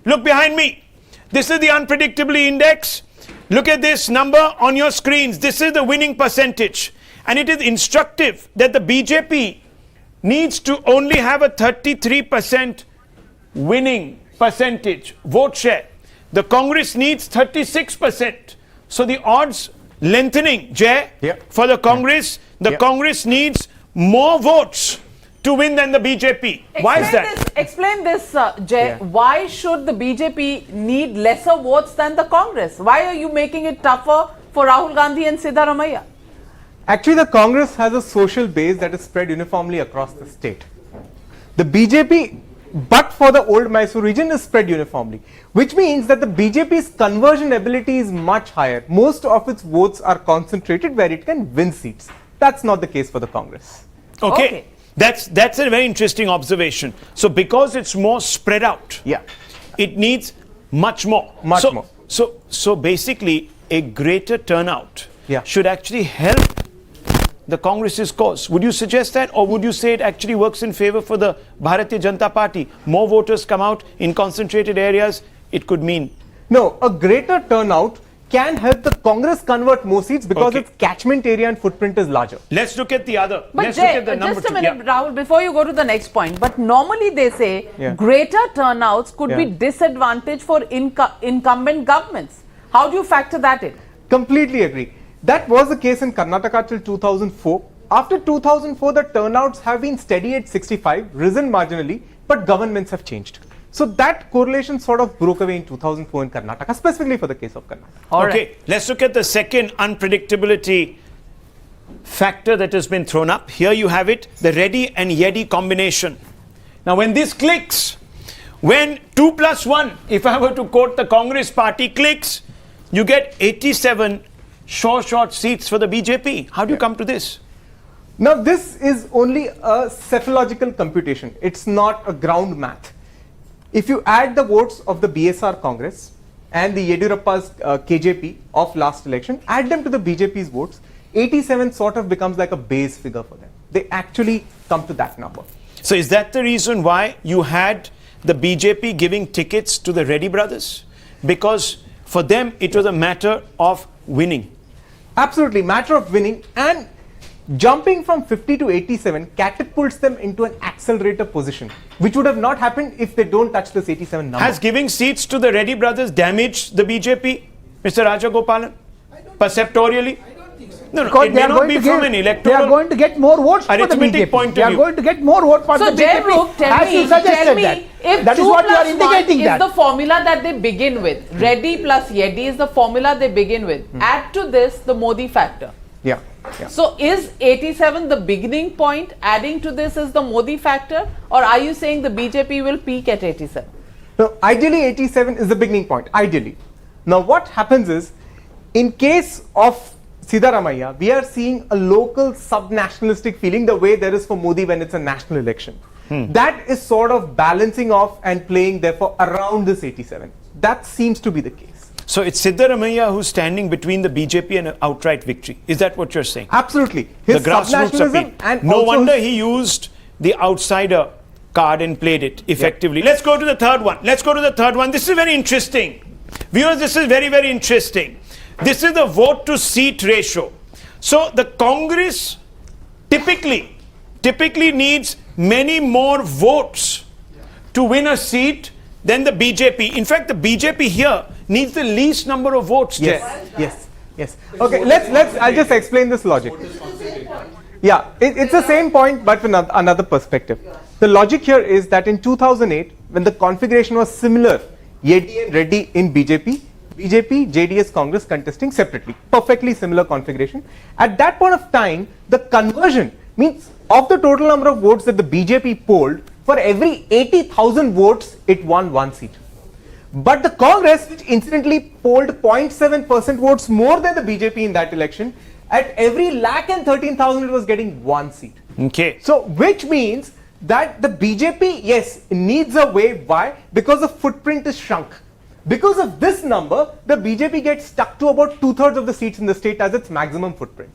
Look behind me. This is the unpredictability index. Look at this number on your screens. This is the winning percentage. And it is instructive that the BJP needs to only have a 33% winning percentage, vote share. The Congress needs 36%. So the odds lengthening, Jay, for the Congress. The Congress needs more votes to win than the BJP. Why is that? Explain this, Jay. Why should the BJP need lesser votes than the Congress? Why are you making it tougher for Rahul Gandhi and Siddaramaiah? Actually, the Congress has a social base that is spread uniformly across the state. The BJP, but for the old Mysore region, is spread uniformly, which means that the BJP's conversion ability is much higher. Most of its votes are concentrated where it can win seats. That's not the case for the Congress. Okay. That's a very interesting observation. So because it's more spread out, it needs much more. Much more. So basically, a greater turnout should actually help the Congress's cause. Would you suggest that, or would you say it actually works in favor for the Bharatiya Janata Party? More voters come out in concentrated areas, it could mean. No, a greater turnout can help the Congress convert more seats because its catchment area and footprint is larger. Let's look at the other. But Let's Jay, look at the number just a minute, Rahul, before you go to the next point. But normally they say greater turnouts could be disadvantage for incumbent governments. How do you factor that in? Completely agree. That was the case in Karnataka till 2004. After 2004, the turnouts have been steady at 65, risen marginally, but governments have changed. So that correlation sort of broke away in 2004 in Karnataka, specifically for the case of Karnataka. Okay, let's look at the second unpredictability factor that has been thrown up. Here you have it, the Reddy and Yeddy combination. Now when this clicks, when 2 plus 1, if I were to quote the Congress party, clicks, you get 87 short seats for the BJP. How do you come to this? Now this is only a cephalogical computation. It's not a ground math. If you add the votes of the BSR Congress and the Yediyurappa's KJP of last election, add them to the BJP's votes, 87 sort of becomes like a base figure for them. They actually come to that number. So is that the reason why you had the BJP giving tickets to the Reddy brothers? Because for them it was a matter of winning. Absolutely, matter of winning, and jumping from 50 to 87 catapults them into an accelerator position, which would have not happened if they don't touch this 87 number. Has giving seats to the Reddy brothers damaged the BJP, Mr. Rajagopalan, perceptorially? I don't think so. No, it may not be from an electoral. They are going to get more votes for the arithmetic BJP. point of They are view. going to get more votes for the BJP. Tell me, if that is 2 what you are plus 1 indicating is that. the formula that they begin with, Reddy plus Yeddy is the formula they begin with. Add to this the Modi factor. Yeah. So is 87 the beginning point? Adding to this is the Modi factor, or are you saying the BJP will peak at 87? No, ideally 87 is the beginning point, ideally. Now what happens is, in case of Siddaramaiah, we are seeing a local sub-nationalistic feeling the way there is for Modi when it's a national election. That is sort of balancing off and playing therefore around this 87. That seems to be the case. So it's Siddaramaiah who's standing between the BJP and an outright victory. Is that what you're saying? Absolutely. The grassroots appeal. And no wonder he used the outsider card and played it effectively. Let's go to the third one. This is very interesting. Viewers, this is very, very interesting. This is the vote to seat ratio. So the Congress typically needs many more votes to win a seat than the BJP. In fact, the BJP here needs the least number of votes. Yes. Okay, I'll just explain this logic. Yeah, it's the same point but with another perspective. The logic here is that in 2008, when the configuration was similar, Yeddy and Reddy in BJP, JDS, Congress contesting separately, perfectly similar configuration. At that point of time, the conversion means of the total number of votes that the BJP polled, for every 80,000 votes, it won one seat. But the Congress, which incidentally polled 0.7% votes more than the BJP in that election, at every 113,000 it was getting one seat. Okay. So, which means that the BJP, yes, needs a way. Why? Because the footprint is shrunk. Because of this number, the BJP gets stuck to about 2/3 of the seats in the state as its maximum footprint.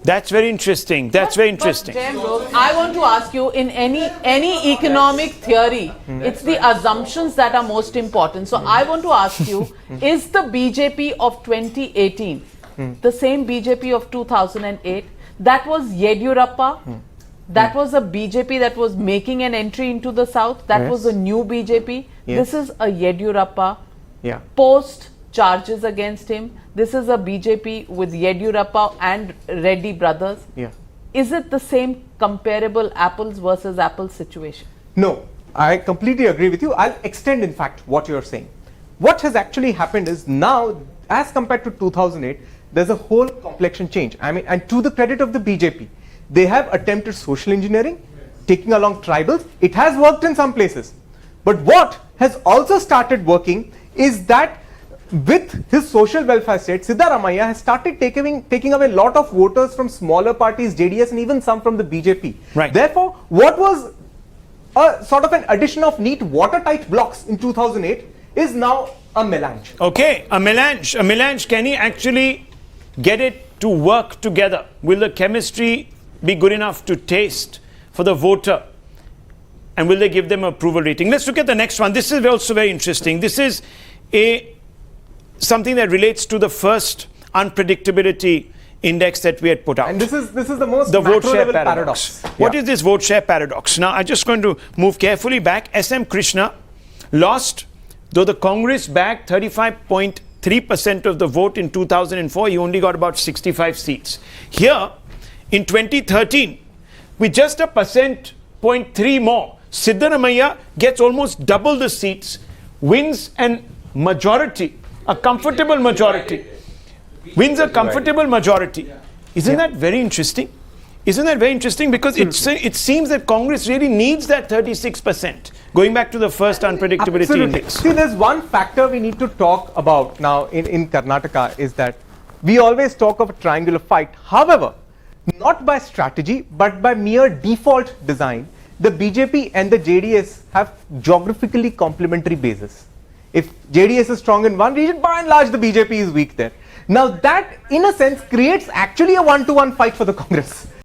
That's very interesting. That's very interesting. But Jayam, I want to ask you, in any economic theory, it's the assumptions that are most important. So I want to ask you, is the BJP of 2018 the same BJP of 2008? That was Yediyurappa. That was a BJP that was making an entry into the south. That was a new BJP. This is a Yediyurappa post charges against him. This is a BJP with Yediyurappa and Reddy brothers. Is it the same comparable apples versus apples situation? No, I completely agree with you. I'll extend, in fact, what you're saying. What has actually happened is now, as compared to 2008, there's a whole complexion change. I mean, and to the credit of the BJP, they have attempted social engineering, taking along tribals. It has worked in some places. But what has also started working is that with his social welfare state, Siddaramaiah has started taking away a lot of voters from smaller parties, JDS, and even some from the BJP. Right. Therefore, what was a sort of an addition of neat watertight blocks in 2008 is now a melange. Okay, a melange. A melange. Can he actually get it to work together? Will the chemistry be good enough to taste for the voter? And will they give them approval rating? Let's look at the next one. This is also very interesting. This is something that relates to the first unpredictability index that we had put out. And this is the most the vote share level paradox. What is this vote share paradox? Now, I'm just going to move carefully back. SM Krishna lost, though the Congress bagged 35.3% of the vote in 2004. He only got about 65 seats. Here, in 2013, with just a 0.3% more, Siddaramaiah gets almost double the seats, wins an majority, a comfortable majority, wins a comfortable majority. Isn't that very interesting? Isn't that very interesting? Because it seems that Congress really needs that 36%. Going back to the first unpredictability index. See, there's one factor we need to talk about now in Karnataka is that we always talk of a triangular fight. However, not by strategy, but by mere default design, the BJP and the JDS have geographically complementary bases. If JDS is strong in one region, by and large the BJP is weak there. Now that, in a sense, creates actually a one-to-one fight for the Congress.